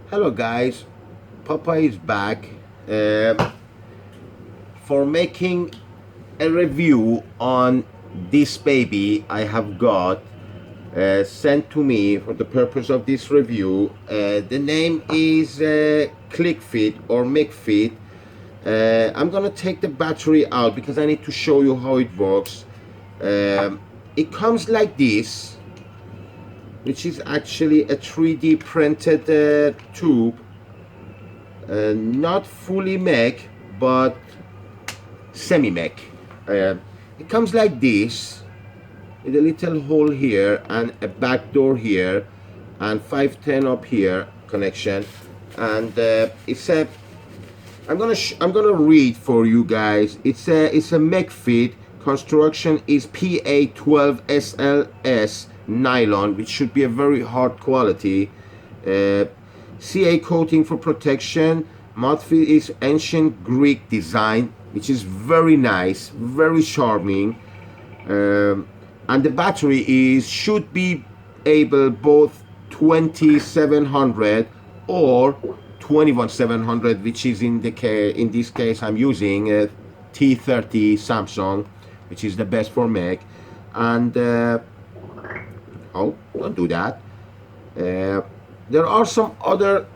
Hello guys, Papa is back uh, for making a review on this baby I have got sent to me for the purpose of this review. The name is ClikFet or Mek-Fet. I'm gonna take the battery out because I need to show you how it works. It comes like this, which is actually a 3D printed tube, not fully mech, but semi-mech. It comes like this, with a little hole here and a back door here, and 510 up here connection, and it's a. I'm gonna read for you guys. It's a Mek-Fet. Construction is PA12 SLS nylon, which should be a very hard quality. CA coating for protection. Mouthfeel is ancient Greek design, which is very nice, very charming. And the battery should be able both 2700 or 21700, which is in this case I'm using a T30 Samsung, which is the best for Mac. And oh, don't do that. There are some other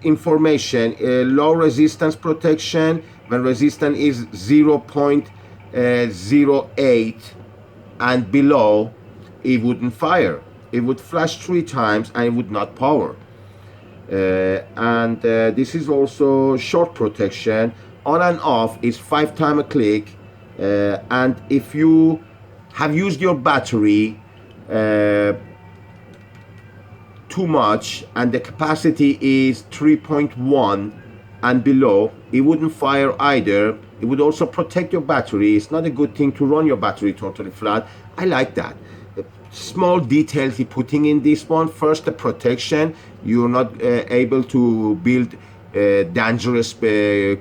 information. Low resistance protection. When resistance is 0.08 and below, it wouldn't fire. It would flash 3 times and it would not power. This is also short protection. On and off is 5 times a click. And if you have used your battery too much and the capacity is 3.1 and below, it wouldn't fire either. It would also protect your battery. It's not a good thing to run your battery totally flat. I like that. Small details he putting in this one. First, the protection. You're not able to build dangerous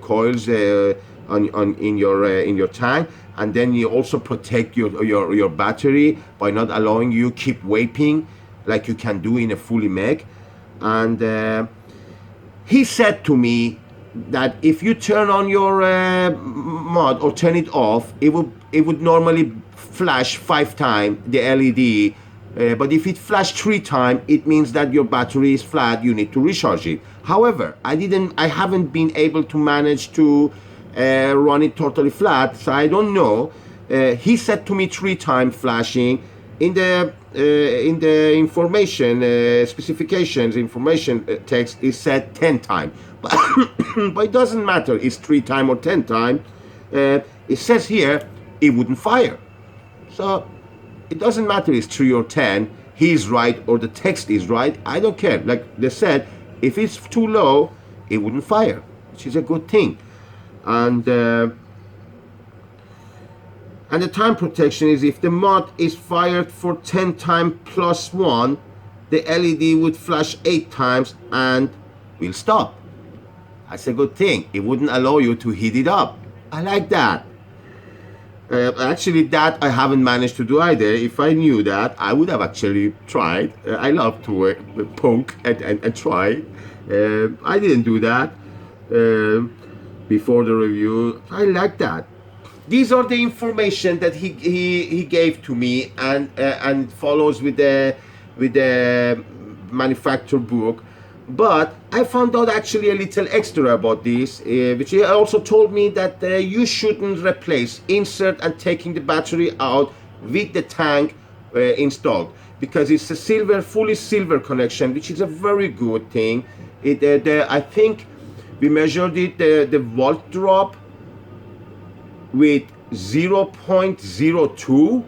coils in your tank, and then you also protect your battery by not allowing you keep vaping like you can do in a fully mech. And he said to me that if you turn on your mod or turn it off, it would normally flash 5 times the LED, but if it flashed 3 times, it means that your battery is flat. You need to recharge it. However, I haven't been able to manage to run it totally flat, so I don't know. He said to me 3 times flashing. In the information specifications information text, it said 10 times, but but it doesn't matter. It's 3 times or 10 times. It says here it wouldn't fire. So it doesn't matter it's 3 or 10, he's right or the text is right. I don't care. Like they said, if it's too low, it wouldn't fire, which is a good thing. And the time protection is if the mod is fired for 10 times plus 1, the LED would flash 8 times and will stop. That's a good thing. It wouldn't allow you to heat it up. I like that. Actually, that I haven't managed to do either. If I knew that, I would have actually tried. I love to poke and try. I didn't do that before the review. I like that. These are the information that he gave to me, and follows with the manufacturer book. But I found out actually a little extra about this, which he also told me that you shouldn't replace, insert and taking the battery out with the tank installed, because it's a fully silver connection, which is a very good thing. I think we measured it, the volt drop with 0.02,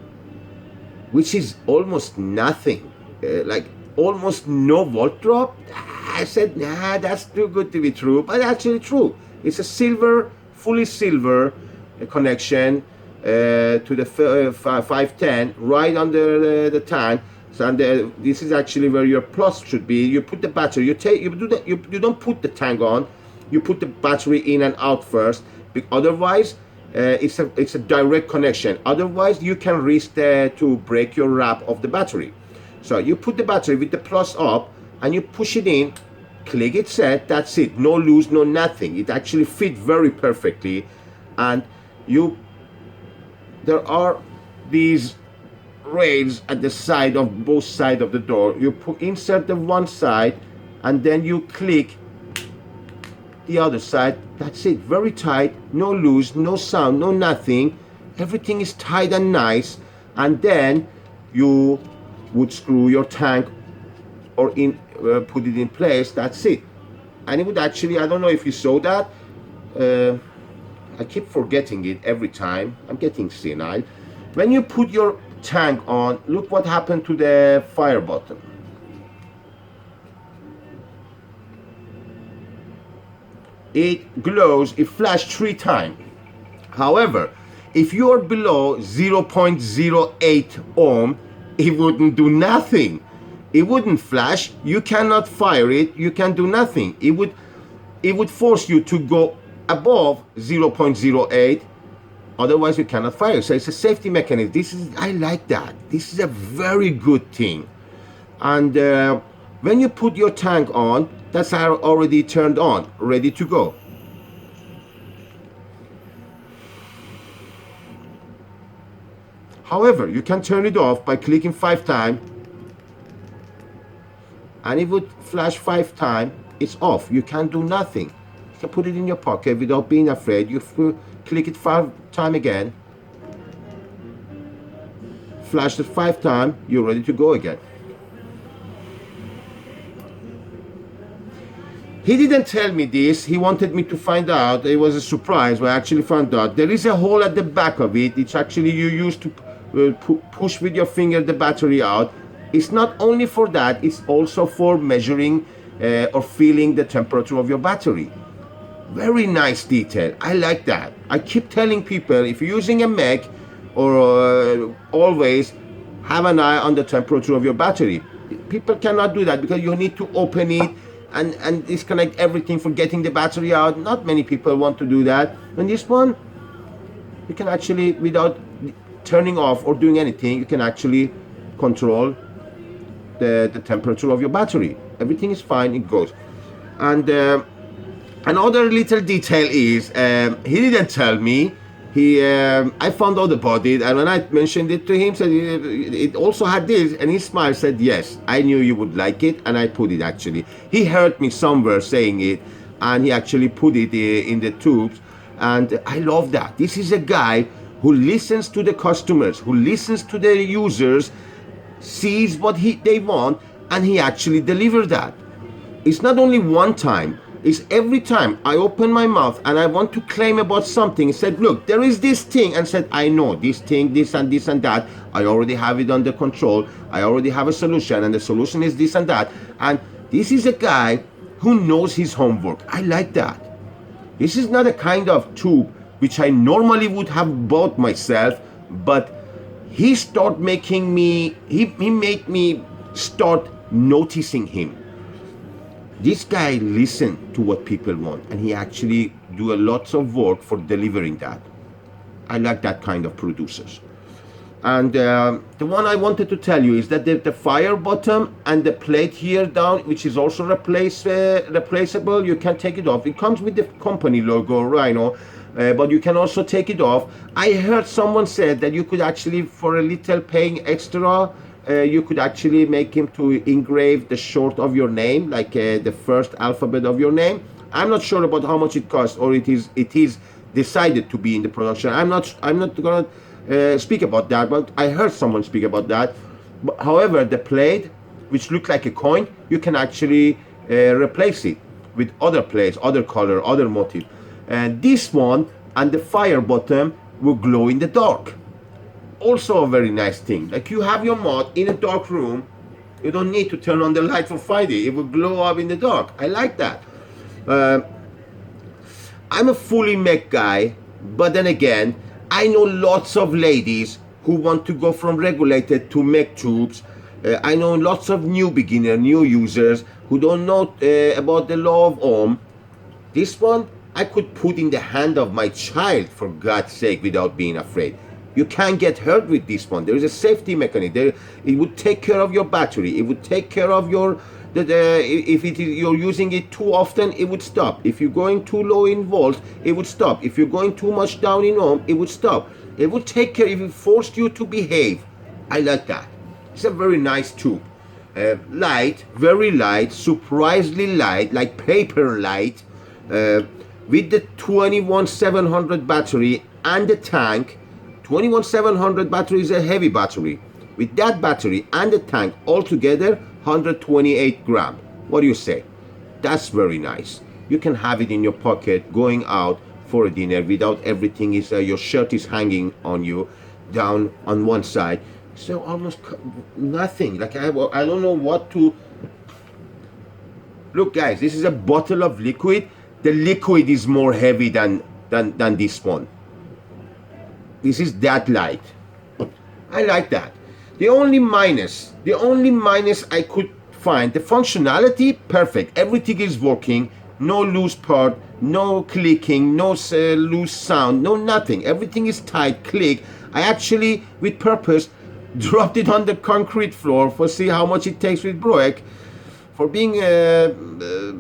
which is almost nothing, like almost no volt drop. I said, nah, that's too good to be true, but actually true. It's a fully silver connection to the 510 right under the tank. So this is actually where your plus should be. You put the battery, you don't put the tank on, you put the battery in and out first. Otherwise, it's a direct connection. Otherwise, you can risk to break your wrap of the battery. So you put the battery with the plus up, and you push it in, click it set, that's it, no loose, no nothing. It actually fit very perfectly. And there are these rails at the side of both sides of the door. You insert the one side and then you click the other side. That's it, very tight, no loose, no sound, no nothing. Everything is tight and nice. And then you would screw your tank or put it in place. That's it. And it would actually, I don't know if you saw that, I keep forgetting it every time. I'm getting senile. When you put your tank on, look what happened to the fire button. It glows, it flashed 3 times. However, if you're below 0.08 ohm, it wouldn't do nothing. It wouldn't flash, you cannot fire it, you can do nothing. It would force you to go above 0.08, otherwise you cannot fire. So it's a safety mechanism. I like that. This is a very good thing. And when you put your tank on, that's already turned on, ready to go. However, you can turn it off by clicking 5 times, and it would flash 5 times. It's off. You can do nothing. You can put it in your pocket without being afraid. You click it 5 times again, flash it 5 times, you're ready to go again. He didn't tell me this. He wanted me to find out. It was a surprise, but I actually found out there is a hole at the back of it. It's actually you use to push with your finger the battery out. It's not only for that, it's also for measuring or feeling the temperature of your battery. Very nice detail. I like that. I keep telling people, if you're using a Mek, or always have an eye on the temperature of your battery. People cannot do that because you need to open it and disconnect everything for getting the battery out. Not many people want to do that. And this one, you can actually, without turning off or doing anything, you can actually control the temperature of your battery. Everything is fine, it goes. And another little detail is, he didn't tell me. I found out about it, and when I mentioned it to him, said it also had this, and he smiled, said, yes, I knew you would like it, and I put it actually. He heard me somewhere saying it, and he actually put it in the tubes, and I love that. This is a guy who listens to the customers, who listens to the users, sees what they want, and he actually delivers that. It's not only one time. Is every time I open my mouth and I want to claim about something, said, look, there is this thing, and said, I know this thing, this and this and that. I already have it under control. I already have a solution, and the solution is this and that. And this is a guy who knows his homework. I like that. This is not a kind of tube which I normally would have bought myself, but he started making me, he made me start noticing him. This guy listened to what people want, and he actually do a lots of work for delivering that. I like that kind of producers. And the one I wanted to tell you is that the fire bottom and the plate here down, which is also replaceable, you can take it off. It comes with the company logo, Rhino, but you can also take it off. I heard someone said that you could actually, for a little paying extra, you could actually make him to engrave the short of your name, like the first alphabet of your name. I'm not sure about how much it costs, or it is decided to be in the production. I'm not gonna speak about that, but I heard someone speak about that. But, however, the plate, which look like a coin, you can actually replace it with other plates, other color, other motif. And this one and the fire bottom will glow in the dark. Also a very nice thing. Like, you have your mod in a dark room, you don't need to turn on the light for Friday. It will glow up in the dark. I like that. I'm a fully Mek guy, but then again, I know lots of ladies who want to go from regulated to Mek tubes. I know lots of new users who don't know about the law of Ohm. This one I could put in the hand of my child, for God's sake, without being afraid. You can't get hurt with this one. There is a safety mechanism. It would take care of your battery. It would take care of your that if you're using it too often, it would stop. If you're going too low in volts, it would stop. If you're going too much down in ohm, it would stop. It would take care if it forced you to behave. I like that. It's a very nice tube. Light, very light, surprisingly light, like paper light, with the 21700 battery and the tank. 21700 battery is a heavy battery. With that battery and the tank all together, 128 gram. What do you say? That's very nice. You can have it in your pocket going out for a dinner without everything is your shirt is hanging on you down on one side. So almost nothing. Like I don't know what to. Look, guys, this is a bottle of liquid. The liquid is more heavy than this one. This is that light. I like that. The only minus I could find, the functionality, perfect. Everything is working. No loose part, no clicking, no loose sound, no nothing. Everything is tight, click. I actually, with purpose, dropped it on the concrete floor for see how much it takes with Broek. For being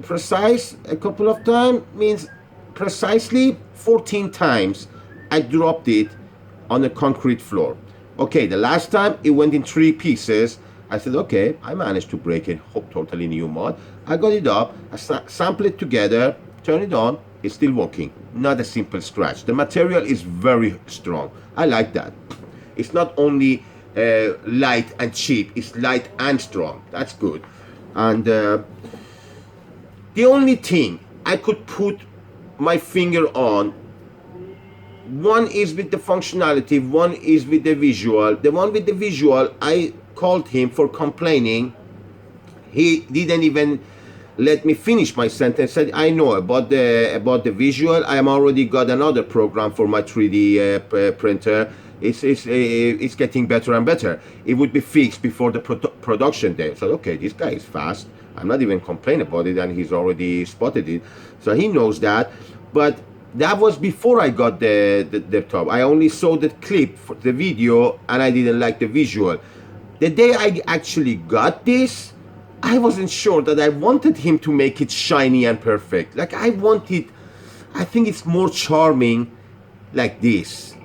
precise, a couple of times means precisely 14 times I dropped it on the concrete floor. Okay, the last time it went in 3 pieces. I said, okay, I managed to break it, totally new mod. I got it up, I sample it together, turn it on, it's still working. Not a simple scratch. The material is very strong. I like that. It's not only light and cheap, it's light and strong. That's good. And the only thing I could put my finger on, one is with the functionality, one is with the visual. The one with the visual, I called him for complaining. He didn't even let me finish my sentence. Said, I know about the visual. I am already got another program for my 3D printer. It's getting better and better. It would be fixed before the production day. So okay, this guy is fast. I'm not even complaining about it, and he's already spotted it. So he knows that. But that was before I got the top. I only saw the clip, the video, and I didn't like the visual. The day I actually got this, I wasn't sure that I wanted him to make it shiny and perfect. Like I think it's more charming like this.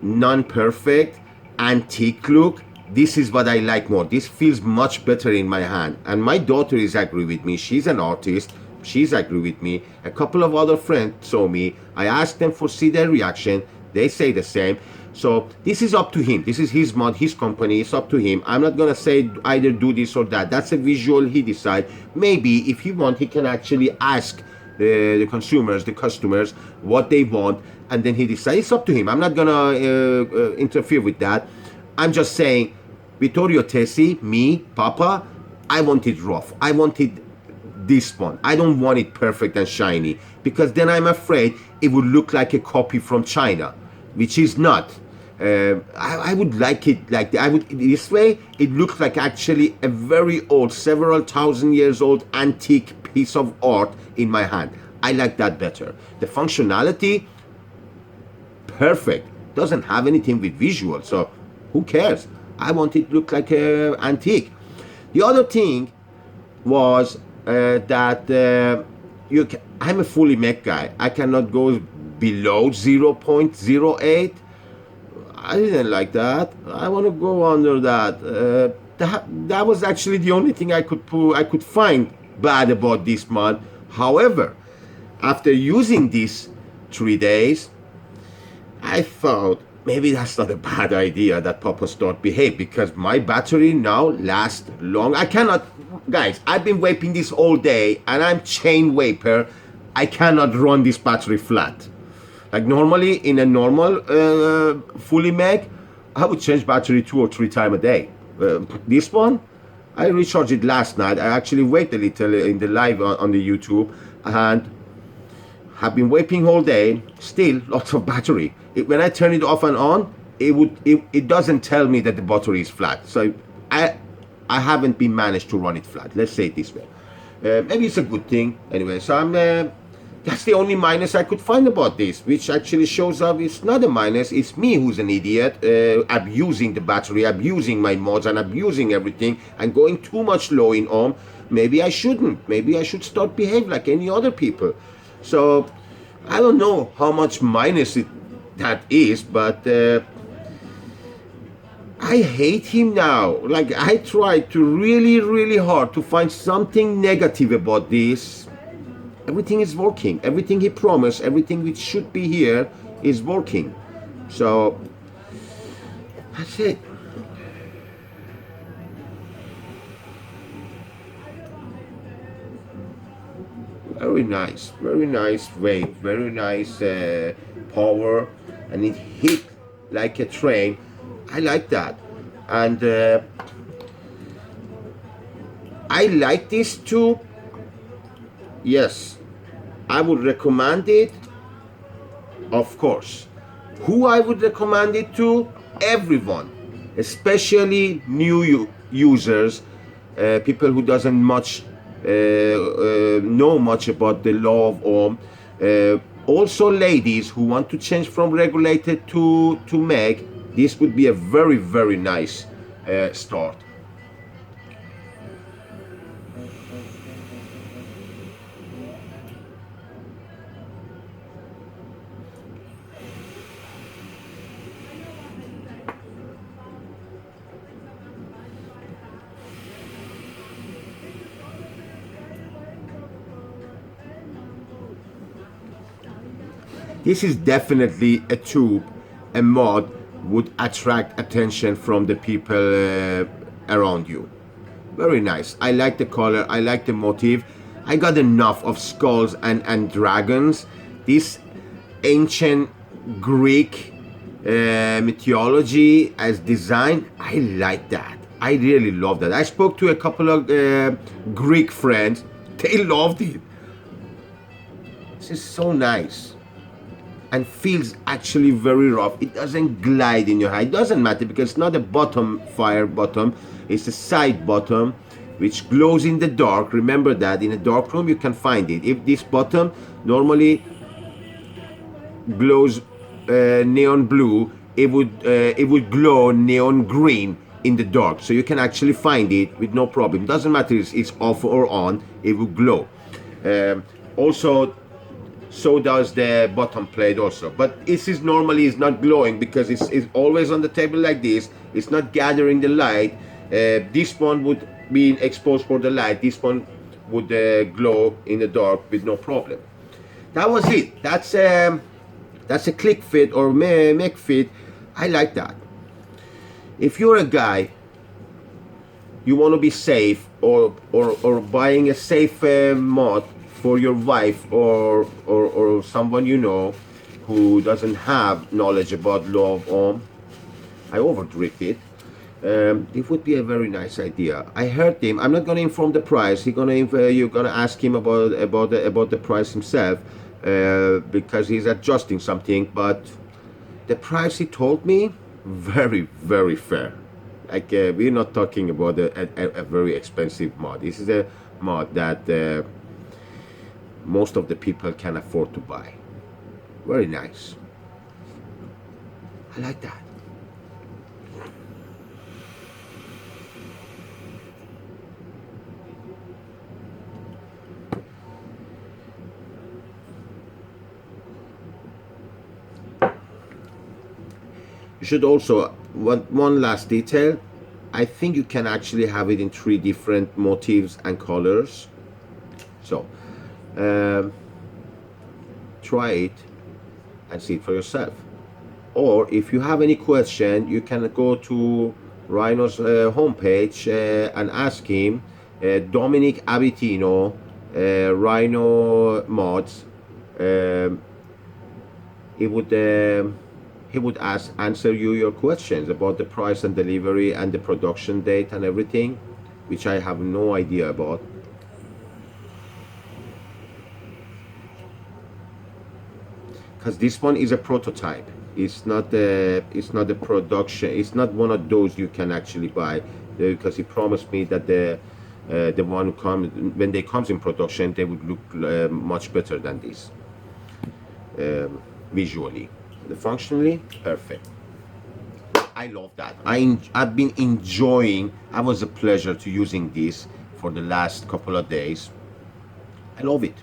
Non-perfect, antique look. This is what I like more. This feels much better in my hand. And my daughter is agree with me. She's an artist. She's agree with me. A couple of other friends saw me. I asked them for see their reaction. They say the same. So this is up to him. This is his mod, his company. It's up to him. I'm not gonna say either do this or that. That's a visual he decide. Maybe if he want, he can actually ask the consumers, the customers, what they want, and then he decides. It's up to him. I'm not gonna interfere with that. I'm just saying, Vittorio Tesi, me, Papa, I want it rough. I want it this one. I don't want it perfect and shiny, because then I'm afraid it would look like a copy from China, which is not. I would like it like that. I would this way. It looks like actually a very old, several thousand years old antique piece of art in my hand. I like that better. The functionality, perfect. Doesn't have anything with visual, so who cares? I want it to look like an antique. The other thing was that I'm a fully Mek guy. I cannot go below 0.08. I didn't like that. I want to go under that. That was actually the only thing I could find bad about this mod. However, after using this 3 days, I thought maybe that's not a bad idea that Papa start behave, because my battery now lasts long. I cannot, guys, I've been vaping this all day and I'm chain vapor. I cannot run this battery flat. Like normally in a normal fully Mek, I would change battery 2 or 3 times a day. This one, I recharged it last night. I actually waited a little in the live on the YouTube, and have been vaping all day. Still lots of battery. When I turn it off and on, it doesn't tell me that the battery is flat. So I haven't been managed to run it flat. Let's say it this way. Maybe it's a good thing. Anyway, so that's the only minus I could find about this, which actually shows up it's not a minus. It's me who's an idiot, abusing the battery, abusing my mods, and abusing everything, and going too much low in ohm. maybe I shouldn't. Maybe I should start behave like any other people. So I don't know how much minus that is, but I hate him now. Like, I tried to really hard to find something negative about this. Everything is working. Everything he promised, everything which should be here is working. So that's it. Very nice weight, very nice power, and it hit like a train. I like that, and I like this too. Yes, I would recommend it, of course. Who I would recommend it to? Everyone, especially new users, people who doesn't much know much about the law of Ohm. Also ladies who want to change from regulated to Meg, this would be a very nice start. This is definitely a tube, a mod would attract attention from the people around you. Very nice. I like the color, I like the motif. I got enough of skulls and dragons. This ancient Greek mythology as design, I like that. I really love that. I spoke to a couple of Greek friends. They loved it. This is so nice and feels actually very rough. It doesn't glide in your hand. It doesn't matter because it's not a bottom fire bottom, it's a side bottom which glows in the dark. Remember that in a dark room you can find it. If this bottom normally glows neon blue, it would glow neon green in the dark, so you can actually find it with no problem. Doesn't matter if it's off or on, it will glow. Also, so does the bottom plate also, but this is normally is not glowing because it's always on the table like this. It's not gathering the light. This one would be exposed for the light. This one would glow in the dark with no problem. That was it. That's a ClikFet or Mek-Fet. I like that. If you're a guy, you want to be safe, or buying a safe mod for your wife or someone you know who doesn't have knowledge about law of Ohm, I overdripped it. It would be a very nice idea. I heard him. I'm not gonna inform the price. You're gonna ask him about the price himself because he's adjusting something. But the price he told me, very fair. Like we're not talking about a very expensive mod. This is a mod that most of the people can afford to buy. Very nice. I like that. You should also, one last detail, I think you can actually have it in 3 different motifs and colors. So try it and see it for yourself. Or if you have any question, you can go to Rhino's homepage and ask him. Domenic Abitino, Rhino Mods. He would answer you your questions about the price and delivery and the production date and everything, which I have no idea about. Because this one is a prototype. It's not the production. It's not one of those you can actually buy, because he promised me that the one when they comes in production, they would look much better than this visually. Functionally perfect. I love that. I've been enjoying. I was a pleasure to using this for the last couple of days. I love it.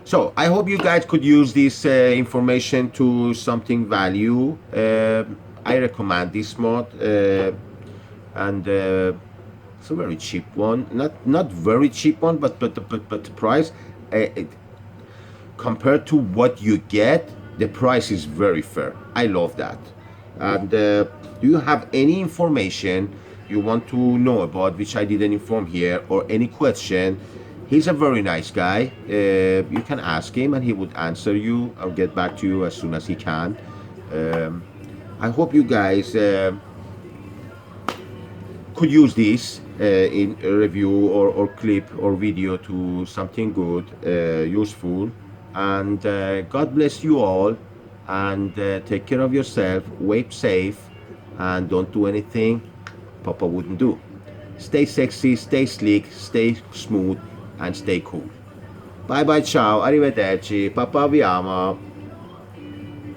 So I hope you guys could use this information to something value. I recommend this mod, and it's a very cheap one. Not very cheap one, but the price, compared to what you get, the price is very fair. I love that. And do you have any information you want to know about which I didn't inform here, or any question? He's a very nice guy. You can ask him and he would answer you. I'll get back to you as soon as he can. I hope you guys could use this in a review or clip or video to something good, useful. And God bless you all. And take care of yourself. Vape safe. And don't do anything Papa wouldn't do. Stay sexy, stay sleek, stay smooth, and stay cool. Bye bye, ciao, arrivederci, Papa vi ama.